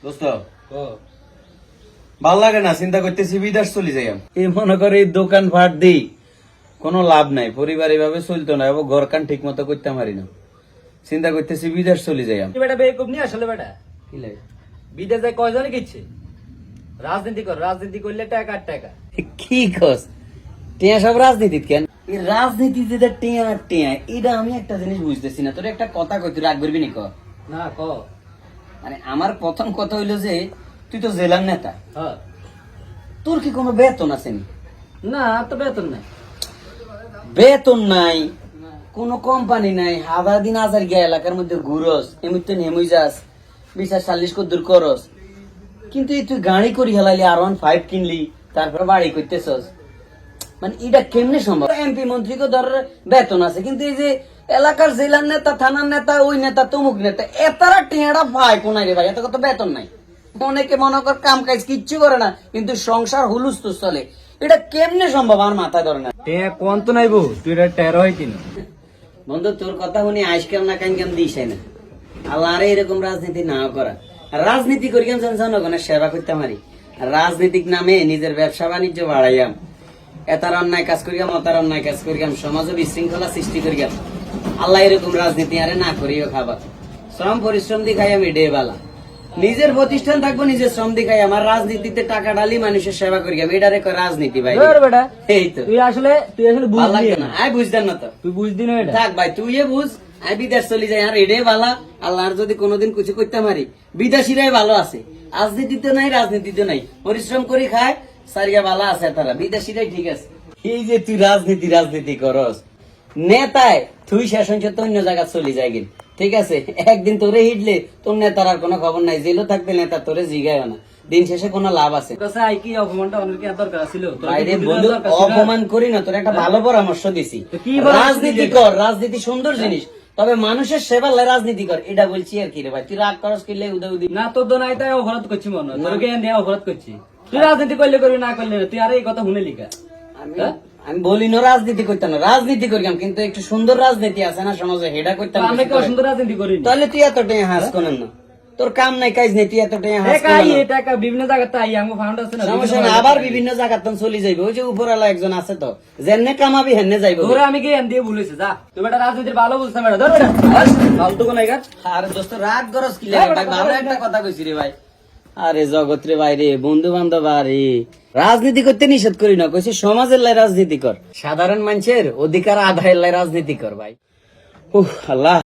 দোস্ত ভাল লাগে না, চিন্তা করতেছি বিদেশ চলে যাই। এই মনে করে এই দোকান ভাট দিই, কোনো লাভ নাই, পরিবার এভাবে চলতো না, এবং ঘর কান ঠিক মতো করতে পারি না। চিন্তা করতেছি বিদেশ চলে যাই। বেটা বেকুব নিয়ে আসলে বেটা কি লাগে? বিদেশ যায় কয়জনে কিচ্ছে রাজনীতি কর, রাজনীতি করলে টাকা আর টাকা। কি কস? টিয়া সব রাজনীতি কেন? এই রাজনীতিতে টিয়া আর টিয়া, এটা আমি একটা জিনিস বুঝতেছি না। তোর একটা কথা কই, তুই রাগ করবি নি? না ক মানে আমার প্রথম কথা হইলো যে তুই তো জেলার নেতা, হ্যাঁ। তোর কি কোনো বেতন আছে? না তো বেতন নাই, বেতন নাই, কোন কোম্পানি নাই, হাজার দিন হাজার গিয়া এলাকার মধ্যে ঘুরস, এমনিতে নেমই যাস, 20-40 কদ্দুর করস, কিন্তু এই তুই গাড়ি করি হেলাইলি, R15 কিনলি, তারপর বাড়ি করতেছস। মানে এটা কেমনে সম্ভব? এমপি মন্ত্রীকে ধর বেতন আছে, কিন্তু এই যে এলাকার জেলার নেতা, থানার নেতা, ওই নেতা, তমুক নেতা, এতারা টেঁড়া ভাই কোনাই রে ভাই, এত কত বেতন নাই। অনেকে মনে কর কাম কাজ কিচ্ছু করে না, কিন্তু সংসার হুলুস্তুস চলে। এটা কেমনে সম্ভব আমার মাথায় ধরে না। কোন তো নাই বউ, তুই এটা টেরো হয় কিনা? বন্ধু তোর কথা শুনি আজকাল না কান কান দিস না, আল্লাহ আরে এরকম রাজনীতি না করা। রাজনীতি করি কেন জনগণের সেবা করতে পারি, রাজনীতিক নামে নিজের ব্যবসা বাণিজ্য বাড়াইয়াম, এতার অন্যায় কাজ করিয়াম, অতার অন্যায় কাজ করিয়াম, সমাজে বিশৃঙ্খলা সৃষ্টি করিয়াম। আল্লাহ এরকম রাজনীতি আরে না করিও খাবার। শ্রম পরিশ্রম দি খাই আমি ডেবালা, নিজের প্রতিষ্ঠান থাকবো, নিজের শ্রম দি খাই। আমার রাজনীতিতে টাকা ডালি মানুষের সেবা করিয়াম, এটারে রাজনীতি ভাই। বেটা এই তো তুই আসলে ভালো লাগবে না, আয় বুঝতেন না তো, তুই বুঝদি না এটা। থাক ভাই তুই বুঝ, আমি বিদেশ চলে যাই, আর এটাই ভালো। আল্লাহর যদি কোনোদিন কিছু করতে পারি, বিদেশিরাই ভালো আছে, রাজনীতিতে নাই, রাজনীতিতে নাই, পরিশ্রম করে খায়, সারিয়া ভালো আছে তারা, বিদেশিরাই ঠিক আছে। এই যে তুই রাজনীতি করস, নেতায় তুই শেষ হয়েছে তো অন্য জায়গা চলে যায় গিন, ঠিক আছে? একদিন তোরে হিটলে তোর নেতার আর কোনো খবর নাই, জেলও থাকতে নেতা তোরে জিগায় না, দিন শেষে কোনো লাভ আছে? আই কি অপমানটা অনেক দরকার ছিল। বাইরে বন্ধু অপমান করি না, তোর একটা ভালো পরামর্শ দিছি, রাজনীতি কর, রাজনীতি সুন্দর জিনিস, তবে মানুষের সেবার রাজনীতি কর, এটা বলছি আর কি রে ভাই। তুই রাগ করস কিনলে উদয় না তোর তো নাই, তাই অপরাধ করছি মনে হয়, তোকে নিয়ে অপরাধ করছি। তুই রাজনীতি করলে করবি, না করলে তুই আর এই কথা শুনে লিখা। আমি বলি না রাজনীতি করতাম না, রাজনীতি করিলাম, কিন্তু একটু সুন্দর রাজনীতি আছে না সমাজে, হেডা করতাম। আমরা কি অসুন্দর রাজনীতি করি? তাহলে তুই এতটাই হাস করেন না, তোর কাম নাই কাজ নেই, তুই এতটাই হাস টাকা বিভিন্ন জায়গাতে আই আমার ফান্ড আছে না, সমস্যা না, আবার বিভিন্ন জায়গার তো চলে যাইবে। ওই যে উপরওয়ালা একজন আছে তো, যেনে কামাবি হেনে যাইবে। ধরে আমি কি দিয়ে ভুলেছি, যা তুই বেটা রাজনীতির ভালো বুঝতাম বেটা, ধর বেটা ফালতু কোন গাছ। আর দোস্ত রাগ গরজ কি লাগে ভাই, ভালো একটা কথা কইছি রে ভাই। আরে জগৎ রে ভাই রে, বন্ধু বান্ধব, আরে রাজনীতি করতে নিষেধ করি না, কইছি সমাজের লাই রাজনীতি কর, সাধারণ মানুষের অধিকার আদায়ের লাই রাজনীতি কর ভাই। আল্লাহ।